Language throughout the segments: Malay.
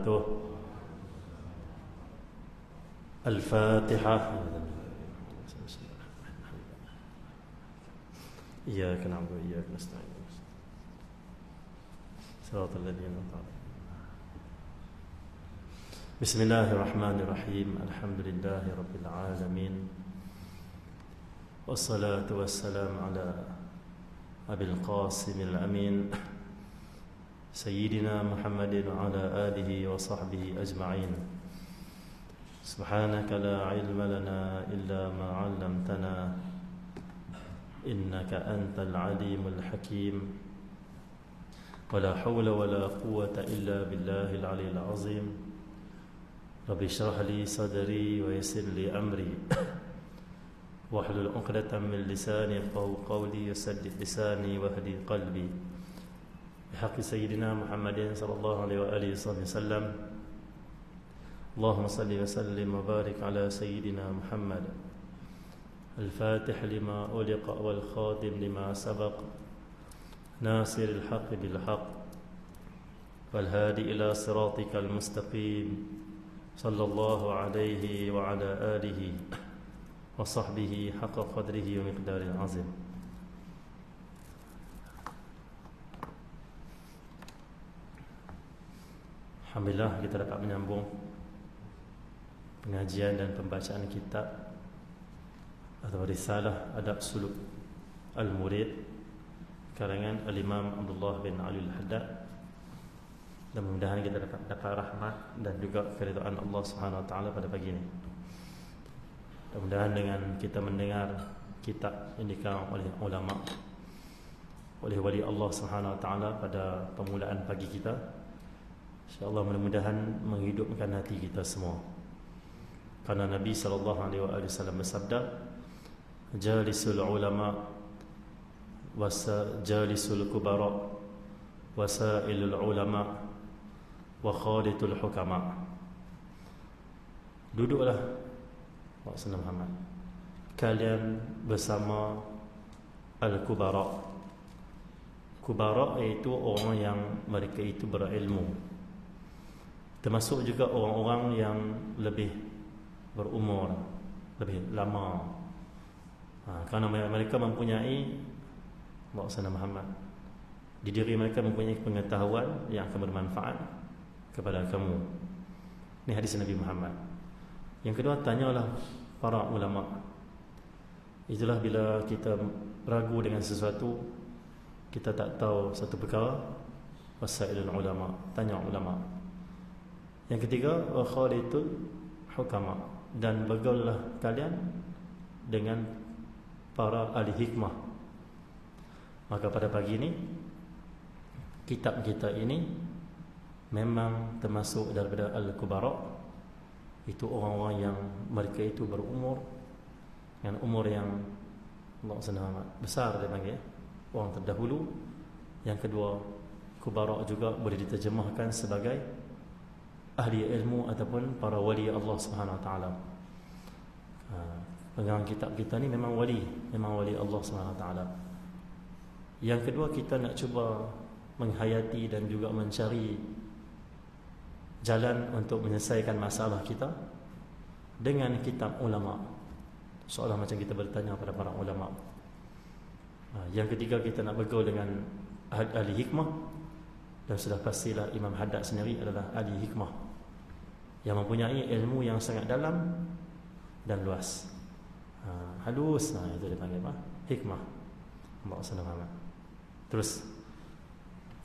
وبركاته. الفاتحة. إياك نعبد وإياك نستعين صراط الذين أنعمت عليهم. بسم الله الرحمن الرحيم. الحمد لله رب العالمين، والصلاة والسلام على أبي القاسم الأمين سيدنا محمد وعلى آله وصحبه أجمعين. سبحانك لا علم لنا إلا ما علمتنا إنك أنت العليم الحكيم. ولا حول ولا قوة إلا بالله العلي العظيم. رب اشرح لي صدري ويسر لي أمري واحلل عقدة من لساني يفقهوا قولي وسدد لساني واهدي قلبي بحق سيدنا محمد صلى الله عليه وآله وسلم. اللهم صل وسلم وبارك على سيدنا محمد الفاتح لما أغلق والخاتم لما سبق ناصر الحق بالحق والهادي إلى صراطك المستقيم صلى الله عليه وعلى آله وصحبه حق قدره ومقدار العظيم. Alhamdulillah kita dapat menyambung pengajian dan pembacaan kitab atau risalah Adab Suluk Al-Murid karangan Al-Imam Abdullah bin Ali Al-Haddad. Dan mudah-mudahan kita dapat rahmat dan juga keridhaan Allah Subhanahu wa taala pada pagi ini. Mudah-mudahan dengan kita mendengar kitab yang dikarang oleh ulama, oleh wali Allah Subhanahu wa taala pada permulaan pagi kita, insya-Allah mudah-mudahan menghidupkan hati kita semua. Karena Nabi sallallahu alaihi wasallam bersabda, "Jalisul ulama jalisul kubara wasailul ulama wa khalitul hukama." Duduklah Rasulullah Muhammad, kalian bersama al-kubara. Kubara iaitu orang yang mereka itu berilmu, termasuk juga orang-orang yang lebih berumur, lebih lama. Kerana mereka mempunyai Rasulullah Muhammad, di diri mereka mempunyai pengetahuan yang akan bermanfaat kepada kamu. Ini hadis Nabi Muhammad. Yang kedua, tanyalah para ulama. Itulah bila kita ragu dengan sesuatu, kita tak tahu satu perkara, wasailul ulama, tanya ulama. Yang ketiga, wa khalitul hukama, dan bergaullah kalian dengan para ahli hikmah. Maka pada pagi ini kitab kita ini memang termasuk daripada al-kubara. Itu orang-orang yang mereka itu berumur, dengan umur yang Allah SWT besar dia panggil, orang terdahulu. Yang kedua, kubara juga boleh diterjemahkan sebagai ahli ilmu ataupun para wali Allah Subhanahu Wa Taala. Pegang kitab kita ni memang wali Allah Subhanahu Wa Taala. Yang kedua, kita nak cuba menghayati dan juga mencari jalan untuk menyelesaikan masalah kita dengan kitab ulama, seolah macam kita bertanya pada para ulama. Yang ketiga, kita nak bergaul dengan ahli hikmah, dan sudah pastilah Imam Haddad sendiri adalah ahli hikmah yang mempunyai ilmu yang sangat dalam dan luas. Halus, itu dipanggil apa? Hikmah. Allah SWT. Terus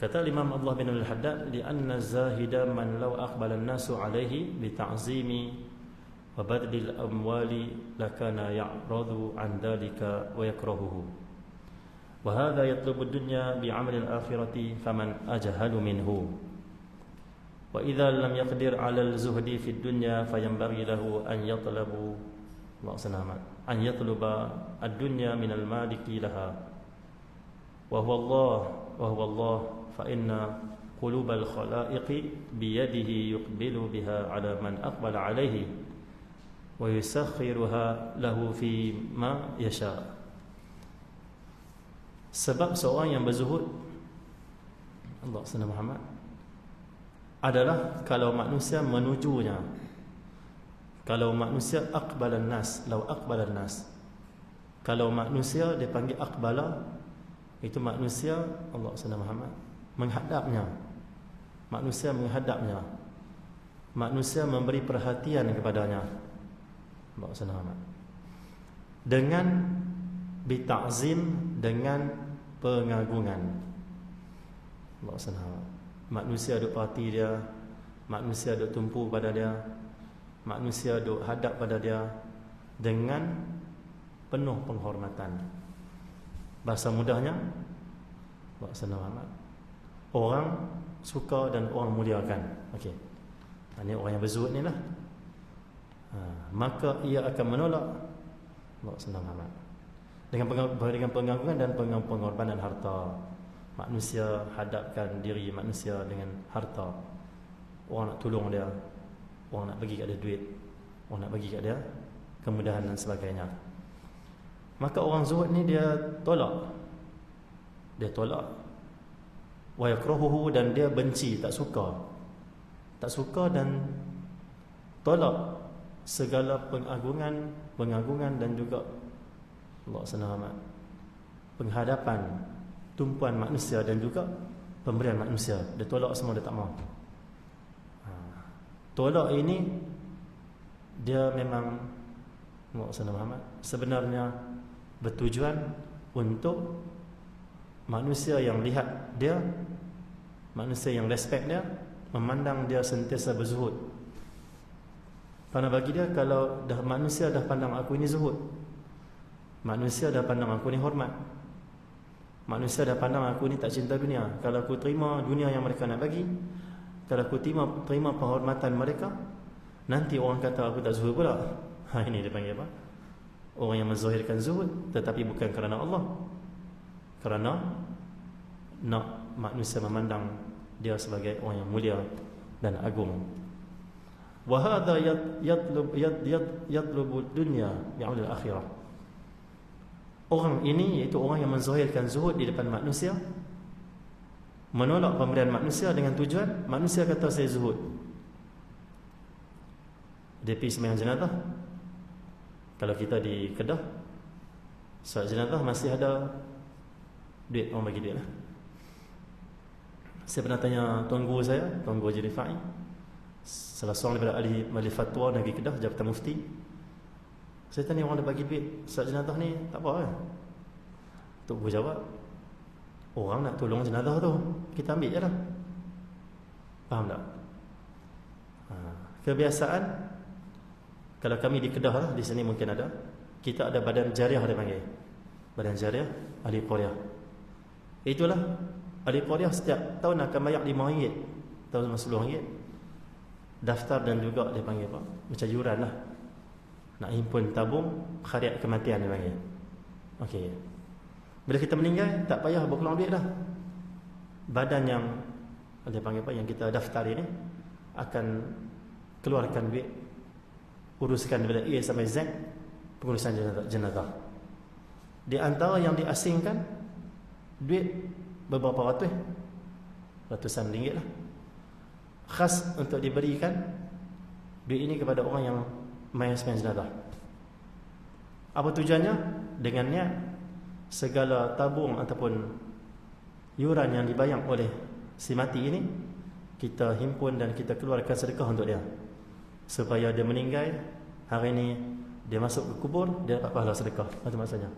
kata Imam Abdullah bin Al-Haddad, li'anna zahida man law aqbala an-nasu alayhi bi ta'zimi wa badlil amwali lakana ya'radu an dhalika wa yakrahuhu wa hadha yatlubu ad-dunya bi 'amali al-akhirati faman ajhalu minhu wa idza lam yaqdir 'ala al-zuhdi fi ad-dunya fayanbaghi lahu an yatlubu an yatluba ad-dunya min al-maliki laha wa huwa Allah fa inna qulubal khalaiqi biyadihi yuqbilu biha ala man aqbala alayhi wa yusakhiruha lahu fi ma yasha. Sebab seorang yang berzuhud, Allah SWT Muhammad, adalah kalau manusia menujunya. Kalau manusia aqbalan nas, law aqbalan nas. Kalau manusia dipanggil aqbala, itu manusia Allah SWT Muhammad menghadapnya. Manusia menghadapnya. Manusia memberi perhatian kepadanya. Allah SWT Muhammad. Dengan bita'zim, dengan pengagungan. Allah SWT. Manusia duk parti dia, manusia duk tumpu pada dia, manusia duk hadap pada dia dengan penuh penghormatan. Bahasa mudahnya, orang suka dan orang muliakan. Okey. Ini orang yang berzuhud ni lah. Maka ia akan menolak dengan pengagungan dan pengorbanan harta. Manusia hadapkan diri manusia dengan harta. Orang nak tolong dia, orang nak bagi kat dia duit, orang nak bagi kat dia kemudahan dan sebagainya. Maka orang zuhud ni dia tolak. Dia tolak. Wa yakrahuhu, dan dia benci, tak suka. Tak suka dan tolak segala pengagungan dan juga Allah SWT penghadapan, tumpuan manusia dan juga pemberian manusia. Dia tolak semua, dia tak mahu. Tolak ini dia memang Allah SWT sebenarnya bertujuan untuk manusia yang lihat dia, manusia yang respect dia, memandang dia sentiasa berzuhud. Kerana bagi dia, kalau dah manusia dah pandang aku ini zuhud, manusia dah pandang aku ni hormat, manusia dah pandang aku ni tak cinta dunia. Kalau aku terima dunia yang mereka nak bagi, kalau aku terima penghormatan mereka, nanti orang kata aku tak zuhud pula. Ini dia panggil apa? Orang yang menzahirkan zuhud, tetapi bukan kerana Allah, kerana nak manusia memandang dia sebagai orang yang mulia dan agung. Wa hadha yatlubu dunya bi'amil akhirah. Orang ini, iaitu orang yang menzahirkan zuhud di depan manusia, menolak pemberian manusia dengan tujuan manusia kata saya zuhud. Dia pergi sembahyang jenazah. Kalau kita di Kedah, solat jenazah masih ada duit, orang bagi duit lah. Saya pernah tanya Tuan Guru saya, Tuan Guru Haji Rifai, salah seorang daripada ahli fatwa negeri Kedah, Jabatan Mufti. Saya tanya, orang dah bagi duit solat jenazah ni, tak apa kan? Tok Guru jawab, orang nak tolong jenazah tu, kita ambil je lah. Faham tak? Kebiasaan, kalau kami di Kedah lah, di sini mungkin ada, kita ada badan jariah, dia panggil badan jariah ahli Korea. Itulah ahli Korea setiap tahun akan bayar RM5, tahun RM10, daftar dan juga dia panggil apa, macam yuran lah, nak himpun tabung khariat kematian, dia panggil. Okey, bila kita meninggal tak payah berkeluar duit dah. Badan yang dia panggil apa, yang kita daftar ini akan keluarkan duit, uruskan daripada A sampai Z pengurusan jenazah. Di antara yang diasingkan duit beberapa ratusan ringgit lah, khas untuk diberikan duit ini kepada orang yang mayat sembahyang jenazah. Apa tujuannya? Dengan niat segala tabung ataupun yuran yang dibayar oleh si mati ini kita himpun dan kita keluarkan sedekah untuk dia, supaya dia meninggal hari ini, dia masuk ke kubur, dia dapat pahala sedekah. Itu maksudnya.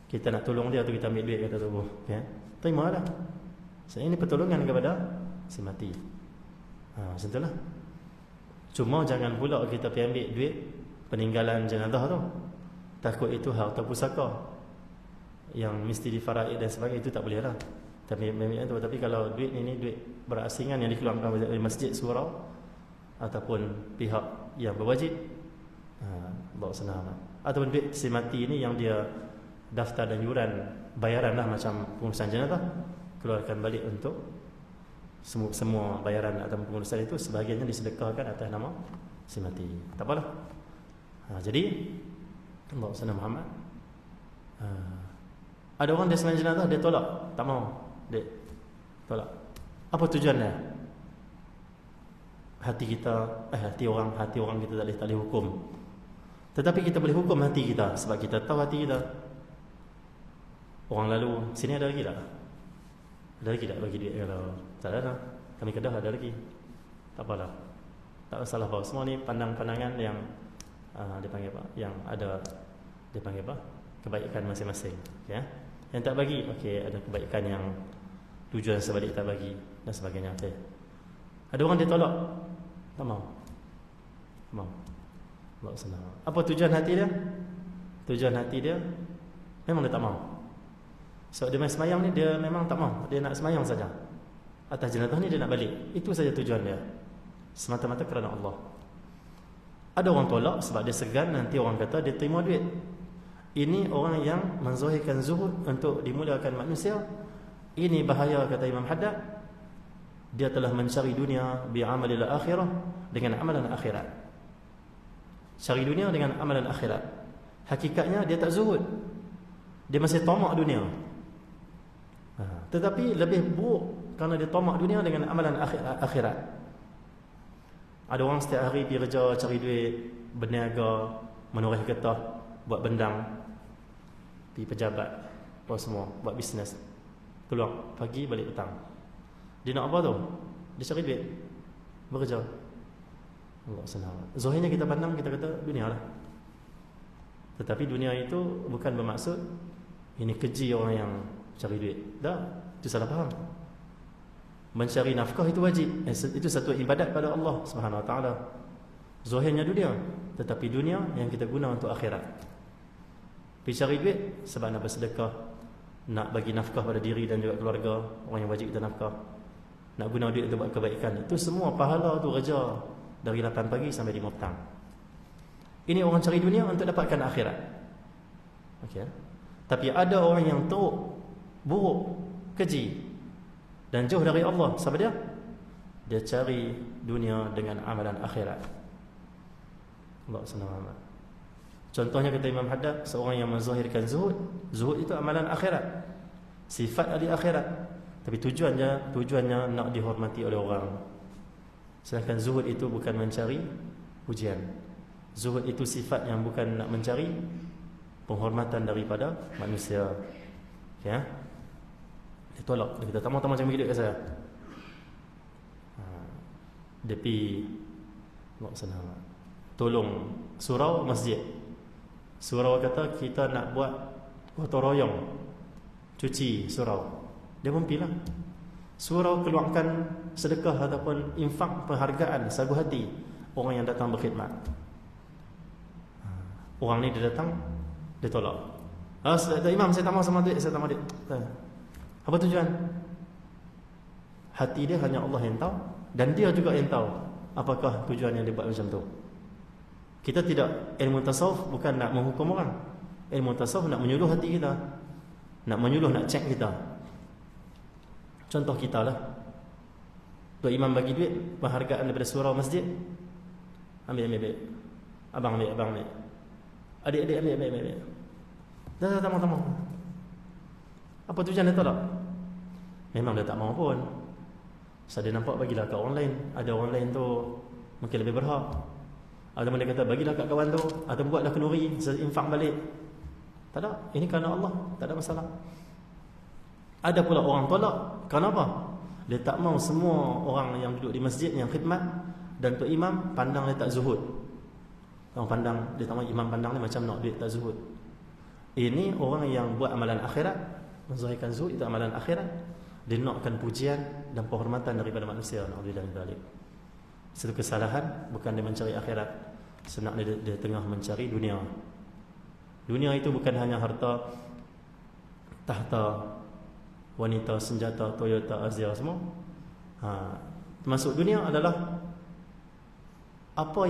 Kita nak tolong dia tu, kita ambil duit kata tubuh, ya? Terimalah. So, ini pertolongan kepada si mati. Macam itulah. Cuma jangan pula kita pergi ambil duit peninggalan jenazah tu. Takut itu harta pusaka yang mesti difaraid dan sebagainya, itu tak boleh lah. Tapi kalau duit ini duit berasingan yang dikeluarkan dari masjid, surau ataupun pihak yang berwajib, bawa senang. Ataupun duit si mati ini yang dia daftar dan yuran bayaran lah, macam pengurusan jenazah, keluarkan balik untuk semua bayaran atau pengurusan itu, sebahagiannya disedekahkan atas nama si mati. Tak apalah. Jadi Allah SWT Muhammad, ada orang dia sembahyang jenazah, dia tolak, tak mau, dia tolak. Apa tujuannya? hati kita, hati orang kita tak boleh hukum. Tetapi kita boleh hukum hati kita sebab kita tahu hati kita. Orang lalu, sini ada lagi tak? Ada lagi tak bagi duit? Kalau tak ada, kami Kedah ada lagi. Tak apalah, tak masalah bahawa semua ni pandangan yang dia panggil apa? Yang ada dia panggil apa? Kebaikan masing-masing. Ya. Yang tak bagi, okey, ada kebaikan yang tujuan sebalik tak bagi dan sebagainya. Okey. Ada orang dia tolak, tak mau. Mau. Allah senang. Apa tujuan hati dia? Tujuan hati dia memang dia tak mau. So dia main semayang ni dia memang tak mau. Dia nak semayang saja. Atas jenazah ni dia nak balik. Itu saja tujuan dia. Semata-mata kerana Allah. Ada orang tolak sebab dia segan nanti orang kata dia terima duit. Ini orang yang menzahirkan zuhud untuk dimulakan manusia. Ini bahaya, kata Imam Haddad. Dia telah mencari dunia bi'amalil akhirah, dengan amalan akhirat. Cari dunia dengan amalan akhirat. Hakikatnya dia tak zuhud. Dia masih tamak dunia. Tetapi lebih buruk kerana dia tamak dunia dengan amalan akhirat. Ada orang setiap hari pergi kerja, cari duit, berniaga, menoreh getah, buat bendang, pergi pejabat, apa semua, buat bisnes. Keluar pagi, balik petang. Dia nak apa tu? Dia cari duit, bekerja. Allah senang. Zahirnya kita pandang, kita kata dunia lah. Tetapi dunia itu bukan bermaksud ini keji orang yang cari duit. Dah, itu salah faham. Mencari nafkah itu wajib. Itu satu ibadat pada Allah Subhanahu Wa Taala. Zahirnya dunia, tetapi dunia yang kita guna untuk akhirat. Pergi cari duit sebab nak bersedekah, nak bagi nafkah pada diri dan juga keluarga, orang yang wajib kita nafkah. Nak guna duit untuk buat kebaikan. Itu semua pahala tu kerja dari 8 pagi sampai 5 petang. Ini orang cari dunia untuk dapatkan akhirat. Okey. Tapi ada orang yang teruk, buruk, keji dan jauh dari Allah. Siapa dia? Dia cari dunia dengan amalan akhirat. Allah senang amat. Contohnya kata Imam Haddad, seorang yang menzahirkan zuhud. Zuhud itu amalan akhirat, sifat ahli akhirat. Tapi tujuannya nak dihormati oleh orang. Sedangkan zuhud itu bukan mencari pujian. Zuhud itu sifat yang bukan nak mencari penghormatan daripada manusia. Ya. Dia tolak. Dia kata, tamu-tamu macam begitu kat saya. Dia pergi tolong surau masjid. Surau kata kita nak buat gotong royong cuci surau. Dia pun pergilah. Surau keluarkan sedekah ataupun infak penghargaan sagu hati orang yang datang berkhidmat. Orang ni dia datang, dia tolak. Imam, saya tak mahu sama duit, saya tak mahu duit. Apa tujuan? Hati dia hanya Allah yang tahu, dan dia juga yang tahu apakah tujuan yang dia buat macam tu. Kita tidak, ilmu tasawuf bukan nak menghukum orang. Ilmu tasawuf nak menyuluh hati kita, nak menyuluh, nak cek kita. Contoh kita lah, Tok Imam bagi duit penghargaan daripada surau masjid. Ambil. Abang ambil. Adik ambil. Dah tamu. Apa tujuan dia tolak? Memang dia tak mahu pun. Saya nampak bagilah kat orang lain. Ada orang lain tu mungkin lebih berhak. Ada dia kata bagilah kat kawan tu, atau buatlah kenduri, saya infak balik. Tak ada. Ini kerana Allah, tak ada masalah. Ada pula orang tolak. Kenapa? Dia tak mahu semua orang yang duduk di masjid yang khidmat dan Tok Imam pandang dia tak zuhud. Orang pandang, dia tak mahu imam pandang dia macam nak duit tak zuhud. Ini orang yang buat amalan akhirat, menzahirkan zuhud itu amalan akhirat. Dia nakkan pujian dan penghormatan daripada manusia. Na'udzubillah min dzalik. Satu kesalahan, bukan dia mencari akhirat, sebenarnya dia tengah mencari dunia. Dunia itu bukan hanya harta, tahta, wanita, senjata, Toyota, Azia semua. Termasuk dunia adalah apa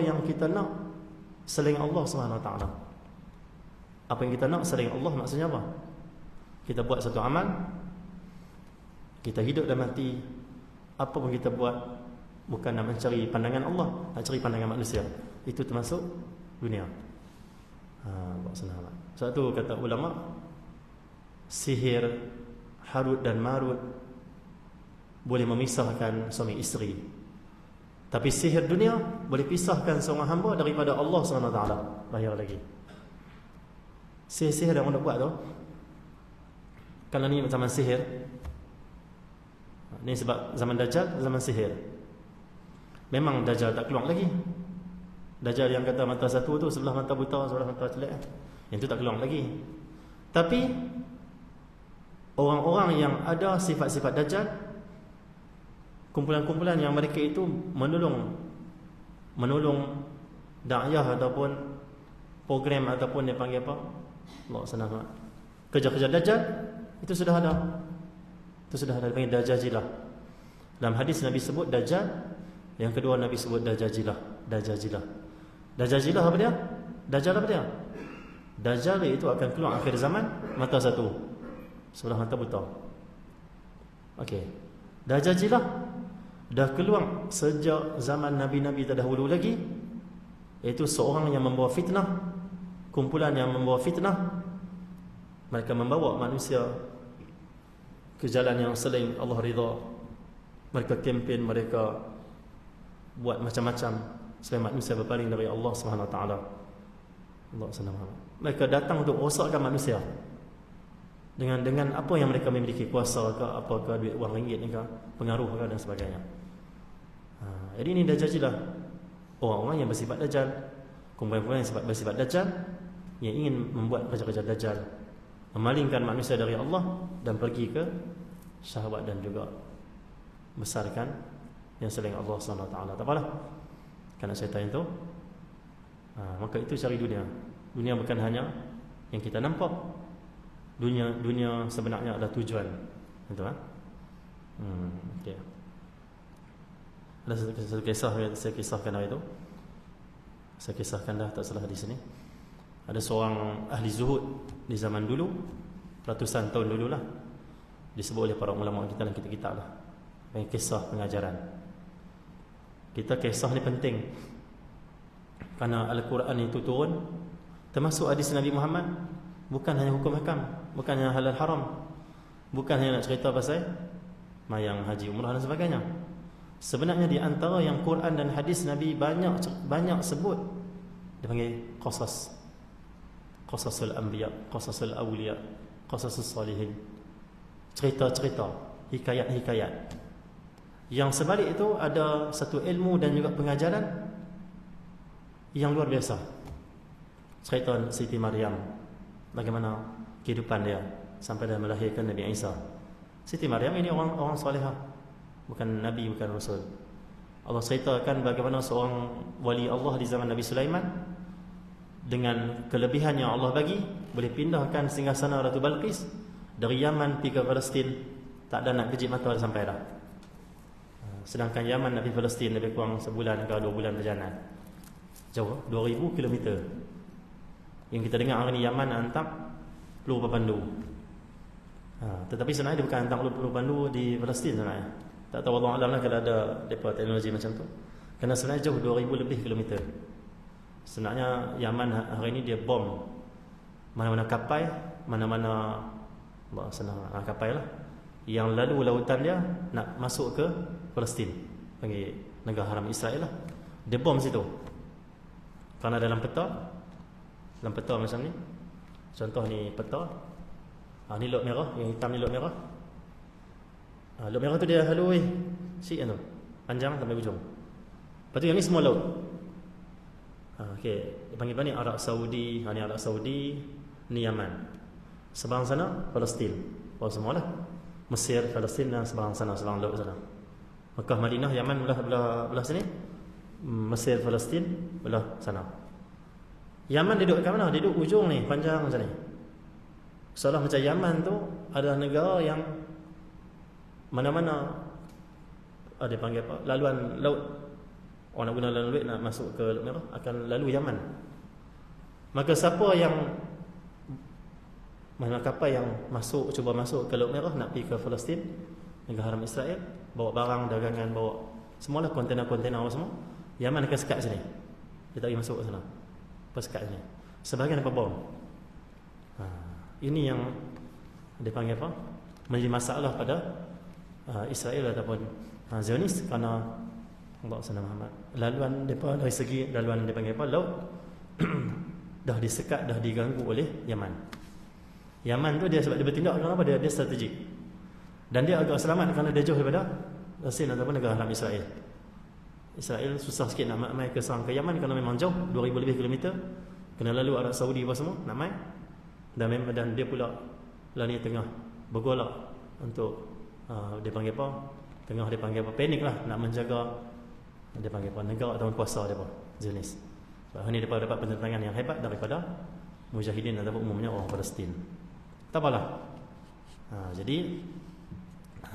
yang kita nak selain Allah Subhanahu Wa Taala. Apa yang kita nak selain Allah maksudnya apa? Kita buat satu amal, kita hidup dan mati, apa pun kita buat bukan nak mencari pandangan Allah, nak cari pandangan manusia. Itu termasuk dunia. Sebab tu kata ulama, sihir Harut dan Marut boleh memisahkan suami isteri. Tapi sihir dunia boleh pisahkan seorang hamba daripada Allah SWT. Bahaya lagi. Sihir-sihir yang orang buat tu, kalau ni zaman sihir, ni sebab zaman Dajjal, zaman sihir. Memang Dajjal tak keluar lagi. Dajjal yang kata mata satu tu, sebelah mata buta, sebelah mata celak, yang tu tak keluar lagi. Tapi orang-orang yang ada sifat-sifat Dajjal, kumpulan-kumpulan yang mereka itu menolong da'iyah ataupun program ataupun dia panggil apa, Allah senang kerja-kerja Dajjal, itu sudah ada. Itu sudah ada, dipanggil Dajajilah. Dalam hadis Nabi sebut Dajjal, yang kedua Nabi sebut Dajajilah. Dajajilah apa dia? Dajjal apa dia? Dajjal itu akan keluar akhir zaman, mata satu, sebelah mata buta. Okey. Dajajilah dah keluar sejak zaman Nabi-Nabi terdahulu lagi, iaitu seorang yang membawa fitnah, kumpulan yang membawa fitnah. Mereka membawa manusia ke jalan yang selain Allah ridha. Mereka kempen, mereka buat macam-macam supaya manusia berpaling dari Allah SWT. Allah SWT. Mereka datang untuk rosakkan manusia dengan apa yang mereka memiliki, kuasa ke, apakah duit wang ringgit ke, pengaruh ke dan sebagainya. Jadi ini Dajajilah, orang-orang yang bersifat Dajjal, kumpulan-kumpulan yang bersifat Dajjal, yang ingin membuat kerja-kerja Dajjal, memalingkan manusia dari Allah dan pergi ke syahwat dan juga besarkan yang selain Allah SWT. Tak apalah, kerana syaitan itu, maka itu cari dunia. Dunia bukan hanya yang kita nampak. Dunia sebenarnya ada tujuan. Betul tak? Okay. Ada satu kisah saya kisahkan hari itu. Saya kisahkan dah, tak salah di sini. Ada seorang ahli zuhud di zaman dulu, ratusan tahun dululah, disebut oleh para ulama kita dan kita lah, kisah pengajaran. Kita kisah ni penting kerana Al-Quran itu turun, termasuk hadis Nabi Muhammad, bukan hanya hukum hakam, bukan hanya halal haram, bukan hanya nak cerita pasal mayang, haji, umrah dan sebagainya. Sebenarnya di antara yang Quran dan hadis Nabi banyak sebut, dia panggil qasas, qasasul anbiya, qasasul awliya, qasasus salihin, cerita-cerita, hikayat-hikayat. Yang sebalik itu ada satu ilmu dan juga pengajaran yang luar biasa. Cerita Siti Maryam, bagaimana kehidupan dia sampai dia melahirkan Nabi Isa. Siti Maryam ini orang salihah, bukan Nabi, bukan Rasul. Allah ceritakan bagaimana seorang wali Allah di zaman Nabi Sulaiman, dengan kelebihan yang Allah bagi, boleh pindahkan singgasana Ratu Balqis dari Yaman pergi ke Palestin, tak ada nak kejip mata sampai dah. Sedangkan Yaman nak pergi Palestin lebih kurang sebulan atau 2 bulan perjalanan. Jauh, 2000 km. Yang kita dengar hari ni Yaman hantar peluru pandu. Tetapi sebenarnya dia bukan hantar peluru pandu di Palestin sebenarnya. Tak tahu Allah Alam lah kalau ada depa teknologi macam tu. Kerana sebenarnya jauh 2000 lebih kilometer. Sebenarnya Yaman hari ini dia bom mana-mana kapal, mana-mana kapal lah yang lalu lautan dia nak masuk ke Palestin, panggil negara haram Israel lah, dia bom situ. Kerana dalam peta macam ni, contoh ni peta, ni lot merah, yang hitam ni lot merah. Lot merah tu dia halui sikit tu, panjang sampai ujung. Lepas tu yang ni semua laut. Okey, dia panggil apa ni, Arab Saudi, ni Arab Saudi, ni Yaman. Seberang sana Palestin. Semualah. Mesir, Palestin dan seberang sana, seberang laut sana. Mekah, Madinah, Yaman belah sini. Mesir, Palestin belah sana. Yaman dia duduk kat mana? Dia duduk ujung ni, panjang macam ni. Seolah macam Yaman tu adalah negara yang mana-mana dia panggil apa, laluan laut. Orang nak guna laluan laut nak masuk ke Laut Merah akan lalu Yaman. Maka siapa yang mana kapal yang cuba masuk ke Laut Merah nak pergi ke Palestin, negara haram Israel, bawa barang dagangan, bawa semualah kontainer-kontainer semua, Yaman akan sekat sini. Dia tak pergi masuk ke sana. Sekat sini. Sebahagian apa bom. Ini yang dia panggil apa? Menjadi masalah pada Israel ataupun Zionis, kerana Allah Subhanahu Muhammad. Laluan depa dari segi laluan dia panggil apa? Laut dah disekat, dah diganggu oleh Yaman. Yaman tu dia sebab dia bertindak kerana apa? Dia strategik. Dan dia agak selamat kerana dia jauh daripada Palestin ataupun negara Arab Israel. Israel susah sikit nak mai ke serang ke Yaman kerana memang jauh 2000 lebih kilometer. Kena lalu Arab Saudi apa semua nak mai. Dan dia pula lah ni tengah bergolak untuk dia panggil apa? Tengah dia panggil apa? Panik lah nak menjaga dia panggil apa? Negara ataupun kuasa dia apa? Zionis. Sebab ni depa dapat penentangan yang hebat daripada mujahidin ataupun umumnya orang Palestin. Tak apalah. Jadi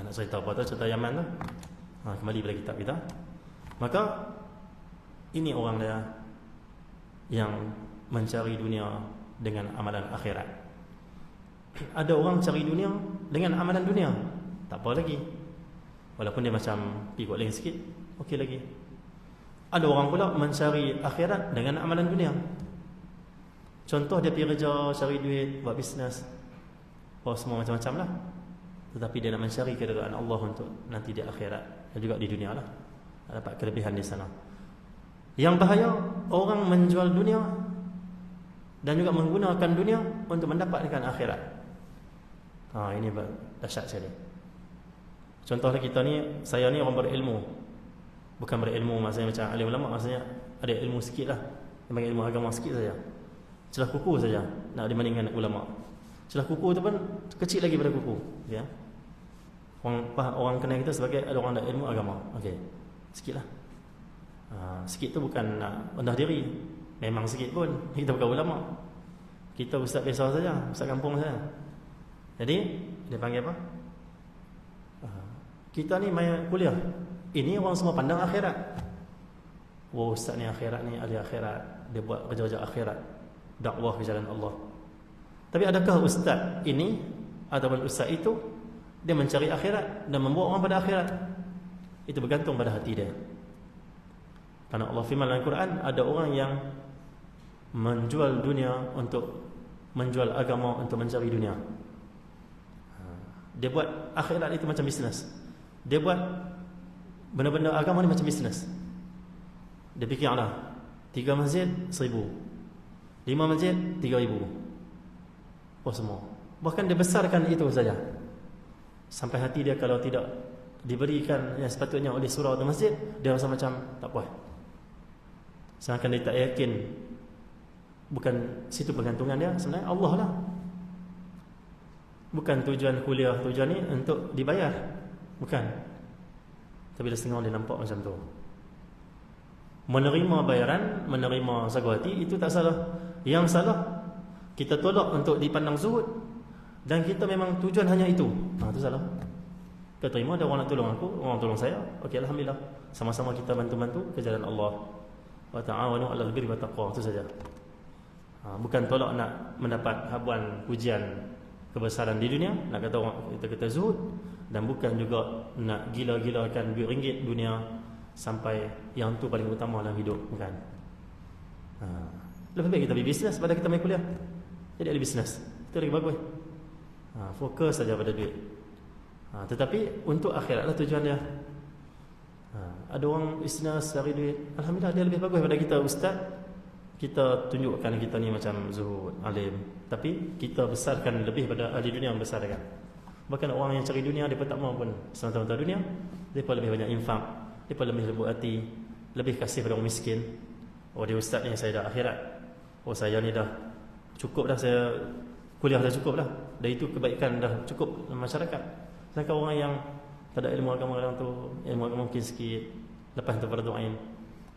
nak cerita apa tu? Cerita Yaman tu. Kembali pada kitab kita. Maka ini orang dia yang mencari dunia dengan amalan akhirat. Ada orang cari dunia dengan amalan dunia, tak apa lagi. Walaupun dia macam pikuk lain sikit, okey lagi. Ada orang pula mencari akhirat dengan amalan dunia. Contoh dia pergi kerja, cari duit, buat bisnes, semua macam-macam lah. Tetapi dia nak mencari keridaan Allah untuk nanti di akhirat dan juga di dunia lah, dapat kelebihan di sana. Yang bahaya orang menjual dunia dan juga menggunakan dunia untuk mendapatkan akhirat. Ini dahsyat sekali. Contohnya kita ni, saya ni orang berilmu. Bukan berilmu maksudnya macam alim ulama, maksudnya ada ilmu sikit lah, memang ilmu agama sikit saja. Celah kuku saja nak dibandingkan ulama. Celah kuku tu pun kecil lagi pada kuku, ya. Orang kenal kita sebagai ada orang ada ilmu agama. Okey. Sikitlah. Sikit tu bukan nak rendah diri. Memang sikit pun. Kita bukan ulama. Kita ustaz biasa saja, ustaz kampung saja. Jadi dia panggil apa? Kita ni mai kuliah. Ini orang semua pandang akhirat. Wah, ustaz ni akhirat ni, ahli akhirat. Dia buat kerja-kerja akhirat, dakwah ke jalan Allah. Tapi adakah ustaz ini ataupun ustaz itu dia mencari akhirat dan membawa orang pada akhirat? Itu bergantung pada hati dia. Karena Allah firman dalam Al-Quran, ada orang yang menjual dunia untuk menjual agama untuk mencari dunia. Dia buat akhirat itu macam bisnes. Dia buat benda-benda agama ni macam bisnes. Dia fikirlah 3 masjid 1000, 5 masjid 3000, semua. Bahkan dia besarkan itu saja. Sampai hati dia kalau tidak diberikan yang sepatutnya oleh surau atau masjid, dia rasa macam tak puas. Sedangkan dia tak yakin, bukan situ pergantungan dia, sebenarnya Allah lah. Bukan tujuan kuliah, tujuan ni untuk dibayar, bukan. Tapi dia setengah dia nampak macam tu. Menerima bayaran, menerima sagu hati, itu tak salah. Yang salah, kita tolak untuk dipandang zuhud, dan kita memang tujuan hanya itu. Itu salah. Kita terima ada orang nak tolong aku, orang tolong saya, okey, alhamdulillah. Sama-sama kita bantu-bantu ke jalan Allah. Wa ta'awanu 'alal birri wat taqwa, itu saja. Bukan tolak nak mendapat habuan pujian kebesaran di dunia, nak kata orang kita zuhud, dan bukan juga nak gila-gilakan duit ringgit dunia sampai yang tu paling utama dalam hidup, bukan. Lebih baik kita berbisnes pada kita main kuliah. Jadi ada bisnes, itu lagi bagus. Fokus saja pada duit. Tetapi untuk akhirat lah tujuan dia. Ada orang bisnes cari duit, alhamdulillah dia lebih bagus daripada kita ustaz. Kita tunjukkan kita ni macam zuhud, alim, tapi kita besarkan lebih pada ahli dunia yang besarkan. Bahkan orang yang cari dunia, dia pun tak mahu pun semata-mata dunia. Dia pun lebih banyak infak, dia pun lebih lembut hati, lebih kasih pada orang miskin. Dia ustaz ni, saya dah akhirat. Saya ni dah cukup dah, saya kuliah dah cukup dah. Dan itu kebaikan dah cukup dalam masyarakat. Sedangkan orang yang tak ada ilmu agama, orang tu ilmu agama mungkin sikit, lepas tu fardu ain,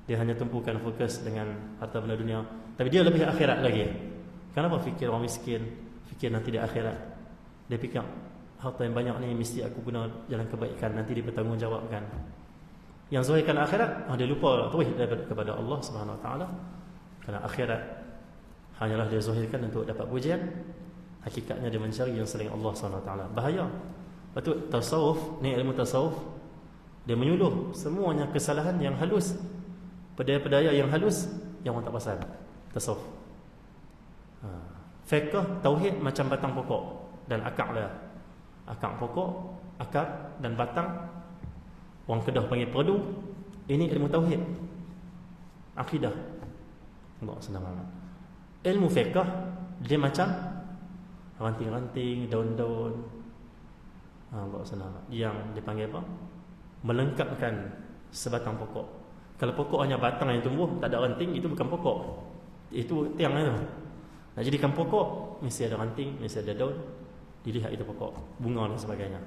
dia hanya tumpukan fokus dengan harta benda dunia, tapi dia lebih akhirat lagi. Kenapa fikir orang miskin, fikir nanti di akhirat? Dia fikir harta yang banyak ni mesti aku guna jalan kebaikan, nanti dipertanggungjawabkan. Yang zahirkan akhirat, dia lupa terus kepada Allah Subhanahu Wa Taala. Kerana akhirat hanyalah dia zahirkan untuk dapat pujian, hakikatnya dia mencari yang selain Allah Subhanahu Wa Taala. Bahaya. Betul, tasawuf ni, ilmu tasawuf, dia menyuluh semuanya kesalahan yang halus, pedaya-pedaya yang halus yang orang tak pasal. Tasawuf, fiqh, tauhid macam batang pokok dan akar dia. Akar pokok, akar dan batang. Orang Kedah panggil perdu, Ini ilmu tauhid, akidah. Allah senang amat. Ilmu fiqh dia macam ranting-ranting, daun-daun. Allah senang amat. Yang dipanggil apa? Melengkapkan sebatang pokok. Kalau pokok hanya batang yang tumbuh, tak ada ranting, itu bukan pokok. Itu tiang itu. Nak jadikan pokok, mesti ada ranting, mesti ada daun. Dilihat itu pokok, bunga dan sebagainya,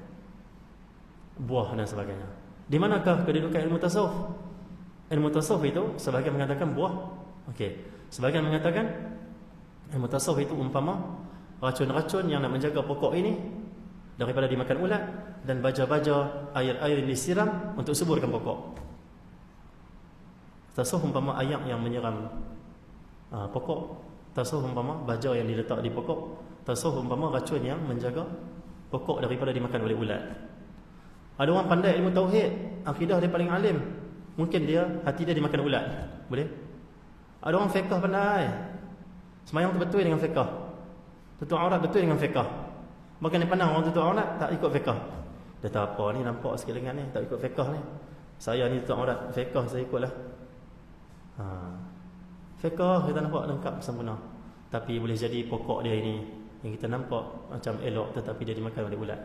buah dan sebagainya. Di manakah kedudukan ilmu tasawuf? Ilmu tasawuf itu sebagian mengatakan buah. Okey, sebagian mengatakan ilmu tasawuf itu umpama racun-racun yang nak menjaga pokok ini daripada dimakan ulat, dan baja-baja air-air yang disiram untuk suburkan pokok. Tasawuf umpama ayak yang menyiram pokok. Tasawuf umpama baja yang diletak di pokok. Tasawuf umpama racun yang menjaga pokok daripada dimakan oleh ulat. Ada orang pandai ilmu tauhid, akidah dia paling alim, mungkin dia hati dia dimakan ulat. Boleh? Ada orang fiqh pandai, semayang tu betul dengan fiqh, tutup aurat betul dengan fiqh. Bahkan dia pandang orang tutup aurat tak ikut fiqh. Dia tak apa ni, nampak sikit lengan ni, tak ikut fiqh ni. Saya ni tutup aurat, fiqh saya ikutlah. Fiqh kita nampak lengkap sempurna, tapi boleh jadi pokok dia ini yang kita nampak macam elok, tetapi dia dimakan oleh ulat.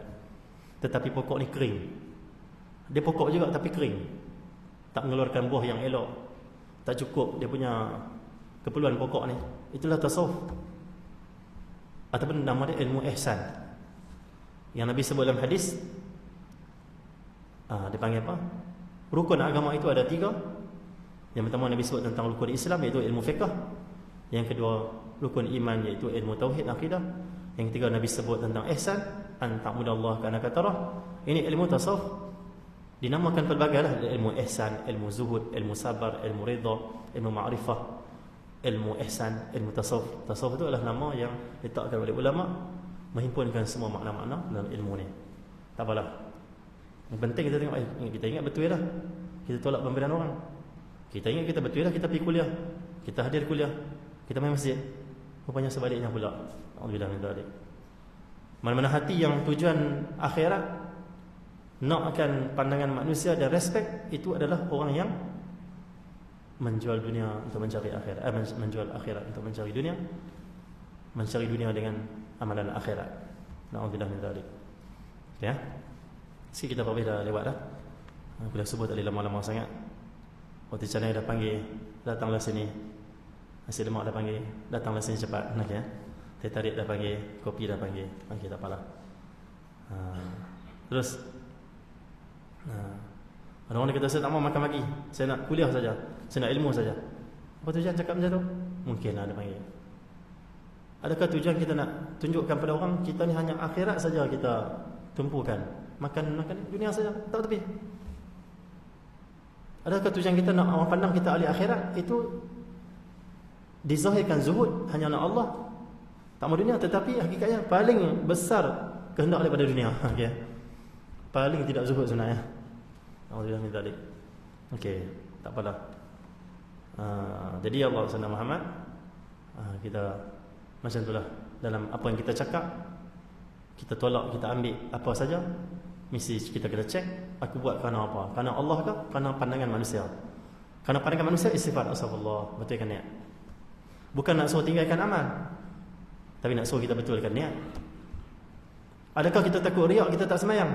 Tetapi pokok ni kering. Dia pokok juga tapi kering, tak mengeluarkan buah yang elok, tak cukup dia punya keperluan pokok ni. Itulah tasawuf, ataupun nama dia ilmu ihsan, yang Nabi sebut dalam hadis. Dia panggil apa? Rukun agama itu ada 3. Yang pertama Nabi sebut tentang rukun Islam, iaitu ilmu fiqh. Yang kedua rukun iman, iaitu ilmu tauhid, akidah. Yang ketiga Nabi sebut tentang ihsan, an ta'budallaha ka'annaka tarah. Ini ilmu tasawuf, dinamakan pelbagailah: ilmu ihsan, ilmu zuhud, ilmu sabar, ilmu ridha, ilmu ma'rifah, ilmu ihsan, ilmu tasawuf. Tasawuf itu adalah nama yang diletakkan oleh ulama menghimpunkan semua makna-makna dalam ilmu ni. Tak apalah, yang penting kita tengok, kita ingat betul lah. Kita tolak pemberian orang. Kita ingat kita betul lah, kita pergi kuliah, kita hadir kuliah, kita main masjid. Rupanya sebaliknya pula. Alhamdulillah min dzalik. Mana-mana hati yang tujuan akhirat, nak akan pandangan manusia dan respect, itu adalah orang yang menjual dunia untuk mencari akhirat, menjual akhirat untuk mencari dunia, mencari dunia dengan amalan akhirat. Alhamdulillah min dzalik. Ya. Sikit kita dah lewat dah. Aku dah sebut tadi lama-lama sangat. Waktu Canai dah panggil, datanglah sini. Nasi lemak dah panggil, datanglah sini cepat. Nak ya? Teh tarik dah panggil, kopi dah panggil. Okey, tak apalah. Terus orang kata saya tak mau makan lagi, saya nak kuliah saja, saya nak ilmu saja. Apa tujuan cakap macam tu? Mungkin ada panggil. Adakah tujuan kita nak tunjukkan pada orang kita ni hanya akhirat saja kita tumpukan, makan dunia saja, tak tepi? Adakah tujuan kita nak orang pandang kita ahli akhirat? Itu dizahirkan zuhud, hanya nak Allah, tak mau dunia. Tetapi hakikatnya paling besar kehendak daripada dunia. Okay. Paling tidak zuhud sebenarnya. Alhamdulillah min dzalik. Okey, tak apalah. Jadi Allah SWT Muhammad, kita macam itulah dalam apa yang kita cakap, kita tolak, kita ambil apa saja, mesti kita kena cek, aku buat kerana apa? Kerana Allah ke? Kerana pandangan manusia? Kerana pandangan manusia istighfar, astagfirullah, betulkan niat. Bukan nak suruh tinggalkan amal, tapi nak suruh kita betulkan niat. Adakah kita takut riak, kita tak semayang?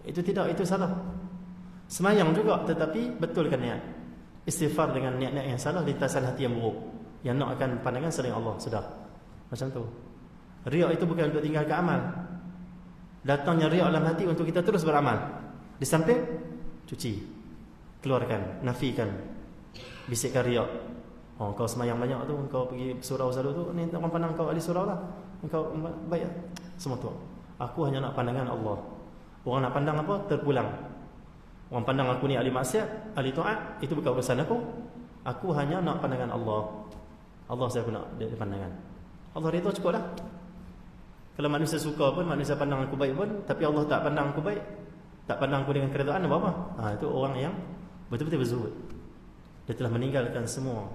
Itu tidak, itu salah. Semayang juga, tetapi betulkan niat. Istighfar dengan niat-niat yang salah, lintasan hati yang buruk, yang nak akan pandangan selain Allah. Sudah, macam tu. Riak itu bukan untuk tinggalkan amal. Datangnya riak dalam hati untuk kita terus beramal. Di samping, cuci, keluarkan, nafikan, bisikkan riak. Oh, kau semayang banyak tu, kau pergi surau selalu tu, ni orang pandang kau ahli surau lah, kau baik. Semua tu, aku hanya nak pandangan Allah. Orang nak pandang apa? Terpulang. Orang pandang aku ni ahli maksiat, ahli taat, itu bukan urusan aku. Aku hanya nak pandangan Allah. Allah saya nak dia pandangan. Allah redha cukup dah. Kalau manusia suka pun, manusia pandang aku baik pun, tapi Allah tak pandang aku baik, tak pandang aku dengan keredaan, apa-apa. Itu orang yang betul-betul berzuhud. Dia telah meninggalkan semua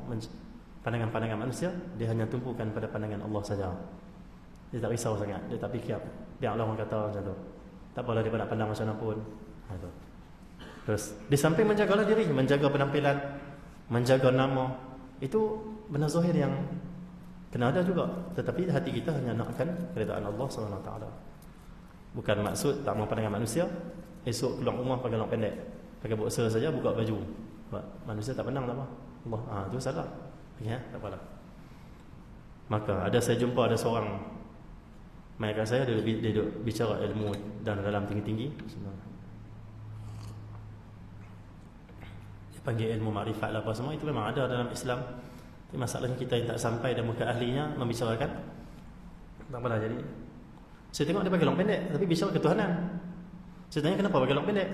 pandangan-pandangan manusia. Dia hanya tumpukan pada pandangan Allah saja. Dia tak risau sangat, dia tak fikir biarlah orang kata macam tu, tak apalah dia nak pandang macam mana pun. Itu. Terus di samping menjagalah diri, menjaga penampilan, menjaga nama, itu benar zahir yang kena ada juga. Tetapi hati kita hanya nakkan keridaan Allah SWT. Bukan maksud tak mau pandangan manusia, esok keluar rumah pakai long pendek, pakai boxer saja, buka baju. Manusia tak pandang apa Allah. Itu salah. Ya, tak apalah. Maka ada saya jumpa ada seorang mai kat saya, dia bicara ilmu dan dalam tinggi-tinggi. Dia panggil ilmu makrifat lah apa semua, itu memang ada dalam Islam. Tapi masalahnya kita yang tak sampai dan bukan ahlinya membicarakan. Tak apalah. Jadi saya tengok dia pakai long pendek tapi bicara ketuhanan. Saya tanya kenapa pakai long pendek.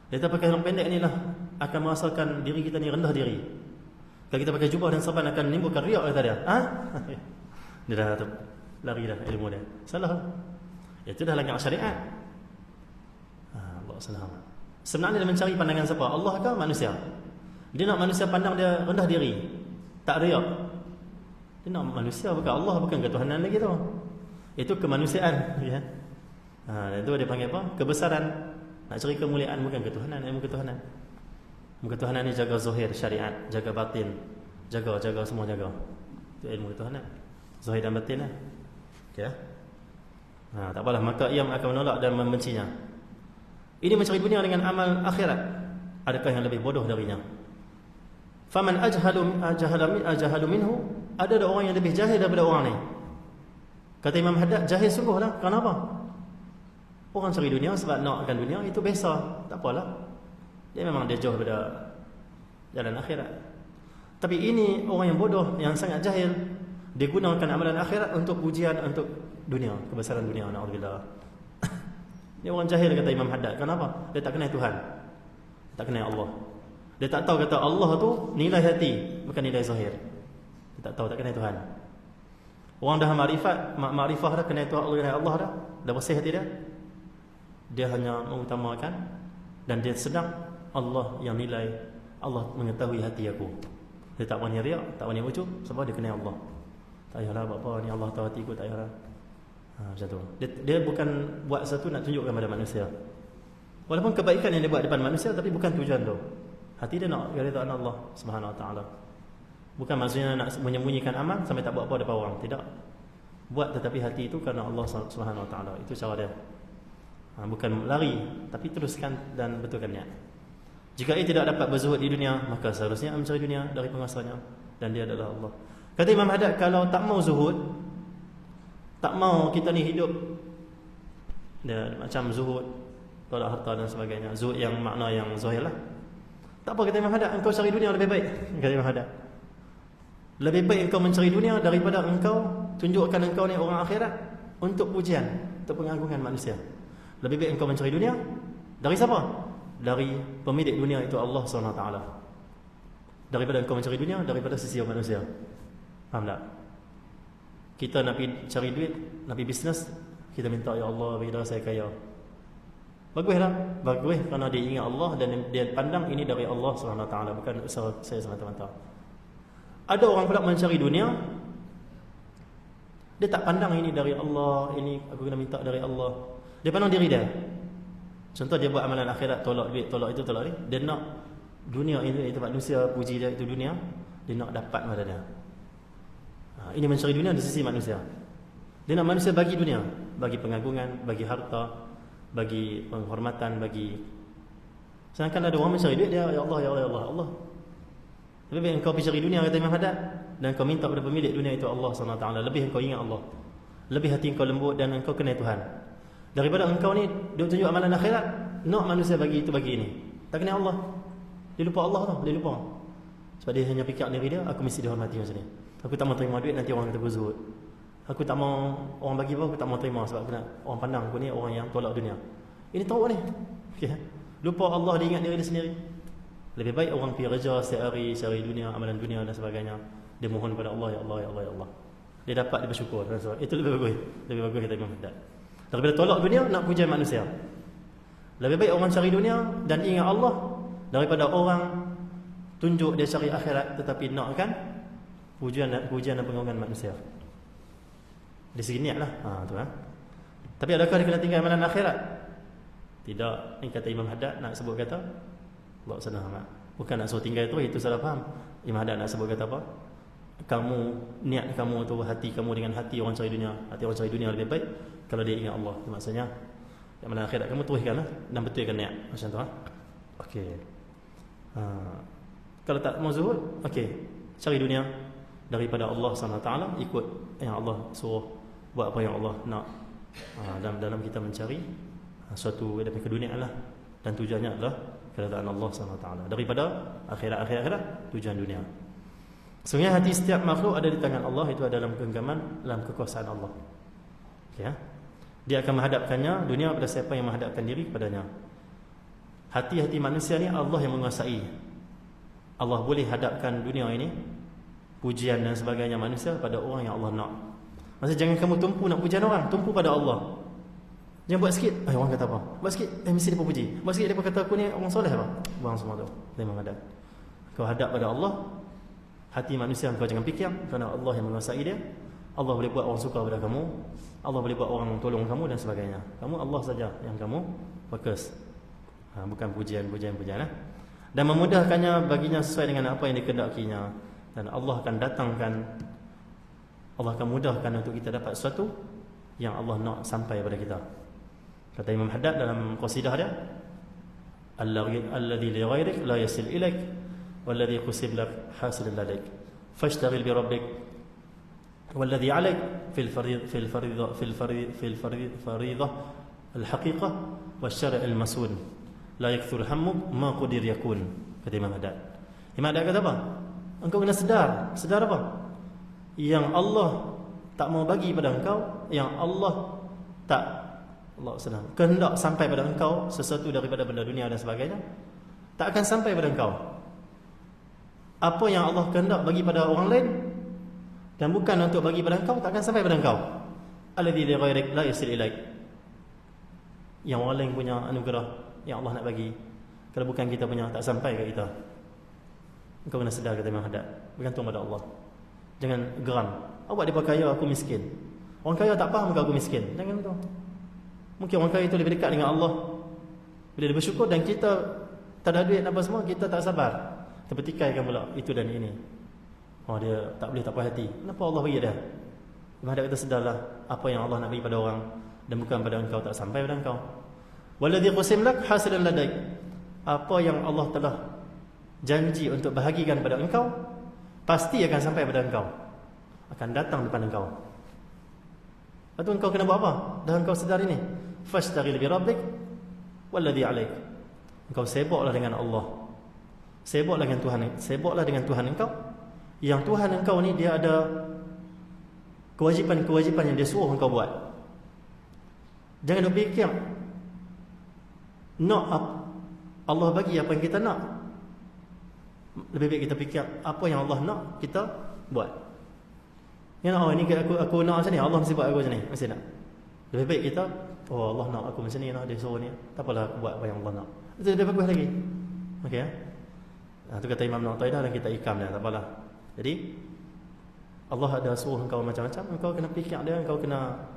Dia kata pakai long pendek ni lah akan merasakan diri kita ni rendah diri. Kalau kita pakai jubah dan serban akan menimbulkan riak, kata dia. Dia dah lari dah ilmu dia. Salah. Itu dah langgar syariat. Allah salam. Sebenarnya dia mencari pandangan siapa? Allah ke manusia? Dia nak manusia pandang dia rendah diri, tak riak. Dia nak manusia, bukan Allah, bukan ketuhanan lagi tu. Itu kemanusiaan, ya. Itu dia panggil apa? Kebesaran. Nak cari kemuliaan, bukan ketuhanan, ilmu ketuhanan. Ilmu ketuhanan ni jaga zahir syariat, jaga batin, jaga semua jaga. Itu ilmu ketuhanan. Zahir dan batin lah. Okay. Tak apalah, maka ia akan menolak dan membencinya. Ini mencari dunia dengan amal akhirat. Adakah yang lebih bodoh darinya? Faman ajhalu minhu, ada orang yang lebih jahil daripada orang ni. Kata Imam Haddad, jahil sungguhlah. Kenapa? Orang cari dunia sebab nakkan dunia, itu biasa, tak apalah. Dia memang dia jauh daripada jalan akhirat. Tapi ini orang yang bodoh, yang sangat jahil. Dia gunakan amalan akhirat untuk ujian, untuk dunia, kebesaran dunia. Na'udzubillah. Dia orang jahil, kata Imam Haddad. Kenapa? Dia tak kenal Tuhan, tak kenal Allah. Dia tak tahu kata Allah tu nilai hati, bukan nilai zahir. Dia tak tahu, tak kenal Tuhan. Orang dah makrifah dah, kenal Tuhan, Allah dah bersih hati dia. Dia hanya mengutamakan dan dia sedang Allah yang nilai, Allah mengetahui hati aku. Dia tak berani riak, tak berani ujub, sebab dia kenal Allah. Tak payahlah apa-apa ni, Allah tahu hatiku, tak payahlah. Macam tu. Dia bukan buat satu nak tunjukkan pada manusia. Walaupun kebaikan yang dia buat depan manusia, tapi bukan tujuan tu. Hati dia nak keridaan Allah Subhanahu Wa Taala. Bukan maksudnya nak menyembunyikan amal sampai tak buat apa depan orang. Tidak. Buat tetapi hati itu kerana Allah Subhanahu Wa Taala. Itu cara dia. Bukan lari, tapi teruskan dan betulkan niat. Jika ia tidak dapat berzuhud di dunia, maka seharusnya mencari dunia dari penguasanya, dan dia adalah Allah. Kata Imam Haddad, kalau tak mau zuhud, tak mau kita ni hidup dia macam zuhud, tolak harta dan sebagainya, zuhud yang makna yang zahir lah. Tak apa, kata Imam Haddad, engkau cari dunia lebih baik. Kata Imam Haddad, lebih baik engkau mencari dunia daripada engkau tunjukkan engkau ni orang akhirat untuk pujian, untuk pengagungan manusia. Lebih baik engkau mencari dunia dari siapa? Dari pemilik dunia, itu Allah SWT. Daripada engkau mencari dunia daripada sisi manusia. Faham tak? Kita nak pergi cari duit, nak pergi bisnes, kita minta, ya Allah berilah saya kaya. Baguslah, bagus, kerana dia ingat Allah dan dia pandang ini dari Allah SWT, bukan usaha saya semata-mata. Ada orang pula mencari dunia, dia tak pandang ini dari Allah, ini aku kena minta dari Allah. Dia pandang diri dia. Contoh, dia buat amalan akhirat, tolak duit, tolak itu, tolak ni. Dia nak dunia ini, tempat manusia puji dia, itu dunia. Dia nak dapat pada dia. Ini mencari dunia di sisi manusia. Dia nak manusia bagi dunia, bagi pengagungan, bagi harta, bagi penghormatan, bagi. Sedangkan ada orang mencari duit, dia ya Allah, ya Allah, ya Allah, Allah. Lebih baik engkau pergi cari dunia, kata Imam Haddad, dan kau minta kepada pemilik dunia itu Allah SWT. Lebih engkau ingat Allah, lebih hati engkau lembut dan engkau kenal Tuhan, daripada engkau ni dia tunjuk amalan akhirat, nak manusia bagi itu, bagi ini. Tak kenal Allah, dia lupa Allah tau, dia lupa. Sebab dia hanya fikir diri dia, aku mesti dihormati macam ni. Aku tak mau terima duit, nanti orang kata aku zuhud. Aku tak mau orang bagi apa, aku tak mau terima, sebab aku nak orang pandang aku ni orang yang tolak dunia. Ini tahu ni. Okay. Lupa Allah, dia ingat diri dia sendiri. Lebih baik orang pergi kerja setiap hari, cari dunia, amalan dunia dan sebagainya. Dia mohon kepada Allah, ya Allah, ya Allah, ya Allah. Dia dapat, dia bersyukur. Itu lebih bagus. Lebih bagus, kata Imam Haddad. Daripada tolak dunia, nak pujian manusia. Lebih baik orang cari dunia dan ingat Allah, daripada orang tunjuk dia cari akhirat tetapi nakkan pujian dan pengagungan manusia. Di segi niat lah. Tu. Tapi adakah dia kena tinggal amalan akhirat? Tidak, ini kata Imam Haddad nak sebut kata Allah senang amat. Bukan nak suruh tinggal itu salah faham. Imam Haddad nak sebut kata apa? Kamu, niat kamu tu, hati kamu dengan hati orang cari dunia. Hati orang cari dunia lebih baik kalau dia ingat Allah. Itu maksudnya yang mana akhirat kamu teruskanlah dan betulkan niat. Macam tu okey. Kalau tak mau zuhud, okey, cari dunia daripada Allah SWT, ikut yang Allah suruh, buat apa yang Allah nak. Dalam kita mencari suatu daripada keduniaan lah, dan tujuannya adalah keridaan Allah SWT daripada akhirat tujuan dunia. Sebenarnya hati setiap makhluk ada di tangan Allah, itu ada dalam genggaman, dalam kekuasaan Allah. Okay, dia akan menghadapkannya dunia pada siapa yang menghadapkan diri kepadanya. Hati-hati manusia ni Allah yang menguasai. Allah boleh hadapkan dunia ini, pujian dan sebagainya manusia, pada orang yang Allah nak. Maksudnya jangan kamu tumpu nak pujian orang, tumpu pada Allah. Jangan buat sikit, orang kata apa? Buat sikit, mesti dia puji. Buat sikit dia kata aku ni orang soleh apa? Buang semua tu. Dia menghadap. Kau hadap pada Allah. Hati manusia kau jangan fikir, kerana Allah yang menguasai dia. Allah boleh buat orang suka pada kamu, Allah boleh buat orang tolong kamu dan sebagainya. Kamu Allah saja yang kamu fokus. Bukan pujian. Dan memudahkannya baginya sesuai dengan apa yang dikehendakinya. Dan Allah akan datangkan, Allah akan mudahkan untuk kita dapat sesuatu yang Allah nak sampai pada kita. Kata Imam Haddad dalam qasidah dia, alladhi li ghairik la yasil ilaik walladhi qusib lak hasil ladaik fashtaghil bi rabbik walladhi alaik fil fariidah al haqiqah wasyara' al masun la yakthur hammuk ma qadir yakun. Kata Imam Haddad. Imam Haddad kata apa? Engkau kena sedar apa? Yang Allah tak mau bagi pada engkau, yang Allah senang kehendak sampai pada engkau sesuatu daripada benda dunia dan sebagainya, tak akan sampai pada engkau. Apa yang Allah kehendak bagi pada orang lain dan bukan untuk bagi pada engkau, tak akan sampai pada engkau. Alladzi li ghairik la yasil ilaik. Yang orang lain punya anugerah yang Allah nak bagi, kalau bukan kita punya, tak sampai ke kita. Engkau kena sedar, kata Imam Haddad, bergantung pada Allah. Jangan geram, awak dia kaya, aku miskin. Orang kaya tak faham ke aku miskin. Jangan tu. Mungkin orang kaya itu lebih dekat dengan Allah. Bila dia bersyukur dan kita tak ada duit apa semua, kita tak sabar, terpetikaikan pula itu dan ini. Dia tak boleh tak puas hati. Kenapa Allah bagi dia? Imam Haddad kata, sedarlah apa yang Allah nak bagi pada orang dan bukan pada engkau, tak sampai pada engkau. Walladhi qasim lak hasilan ladaik. Apa yang Allah telah janji untuk bahagikan pada engkau, pasti akan sampai pada engkau, akan datang depan engkau. Lepas tu engkau kena buat apa? Dah engkau sedar ini, fashtaghil bi rabbik walladhi alaik. Engkau sibuklah dengan Allah, sibuklah dengan Tuhan, sibuklah dengan Tuhan engkau. Yang Tuhan engkau ni dia ada kewajipan-kewajipan yang dia suruh engkau buat. Jangan duk fikir nak Allah bagi apa yang kita nak. Lebih baik kita fikir apa yang Allah nak kita buat. Ini aku nak macam ni, Allah mesti buat aku macam ni, mesti nak. Lebih baik kita, Allah nak aku macam ni, dia suruh ni, tak apalah aku buat apa yang Allah nak. Itu lebih bagus lagi. Okey ya. Itu kata Imam Nawawi dan kita ikam dia, tak apalah. Jadi Allah ada suruh engkau macam-macam, engkau kena fikir dia,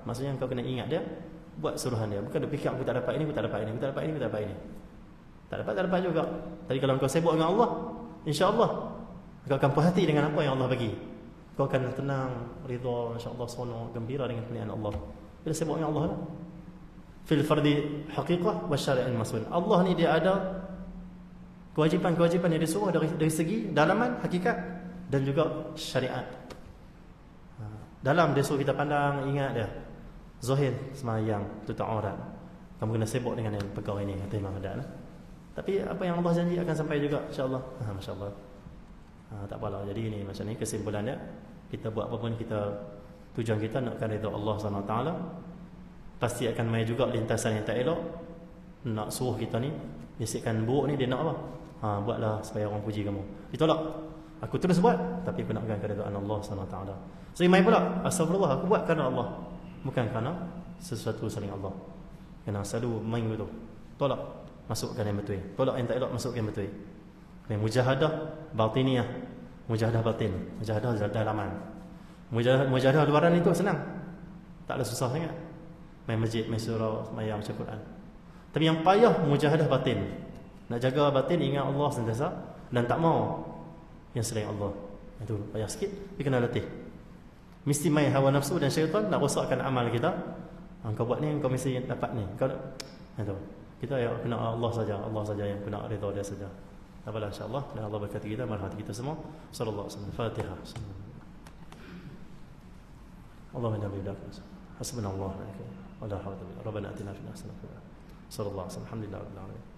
maksudnya engkau kena ingat dia, buat suruhan dia. Bukan fikir aku tak dapat ini, aku tak dapat ini, aku tak dapat ini, aku tak dapat ini. Tak dapat juga. Tadi kalau engkau sibuk dengan Allah, insya-Allah engkau akan puas hati dengan apa yang Allah bagi. Kau akan tenang, ridha, insya-Allah, seronok, gembira dengan pilihan Allah. Bila sibuk dengan Allah lah. Fil fardi haqiqah wa syari'in masun. Allah ni dia ada kewajipan-kewajipan yang disuruh dari segi dalaman, hakikat dan juga syariat. Dalam dia suruh kita pandang, ingat dia. Zahir semayang, tutup aurat. Kamu kena sibuk dengan yang perkara ini, kata Imam Haddad. Tapi apa yang Allah janji akan sampai juga, insya-Allah. Masya-Allah. Tak apalah. Jadi ini macam ni kesimpulannya. Kita buat apa pun, tujuan kita nakkan redha Allah SWT, pasti akan mai juga lintasan yang tak elok. Nak suruh kita ni, bisikan buruk ni, dia nak apa? Buatlah supaya orang puji kamu. Ditolak. Aku terus buat, tapi aku nakkan keredaan Allah SWT. So mai pula, astagfirullah, aku buat kerana Allah, bukan kerana sesuatu selain Allah. Kena selalu main betul. Tolak, masukkan yang betul. Tolak yang tak elok, masukkan yang betul. Mujahadah batiniyah, mujahadah batin, mujahadah dalaman. Mujahadah luaran itu senang, tak ada susah sangat. Main masjid, main surau, sembahyang, baca Quran. Tapi yang payah mujahadah batin. Nak jaga batin, ingat Allah sentiasa, dan tak mau yang selain Allah. Itu payah sikit, tapi kena latih. Mesti main hawa nafsu dan syaitan nak rosakkan amal kita. Kau buat ni, kau mesti dapat ni. Kau itu. Kita ya kena Allah saja yang kena redha dia saja. Apalah insya-Allah, dan Allah berkati kita, marhati kita semua. Sallallahu alaihi wasallam. Fatihah. Allahumma nabi dak. Hasbunallahu wa ni'mal wakeel. Wa la hawla wa la quwwata illa billah. Rabbana atina fid dunya hasanah. Sallallahu alaihi wasallam. Alhamdulillah rabbil alamin.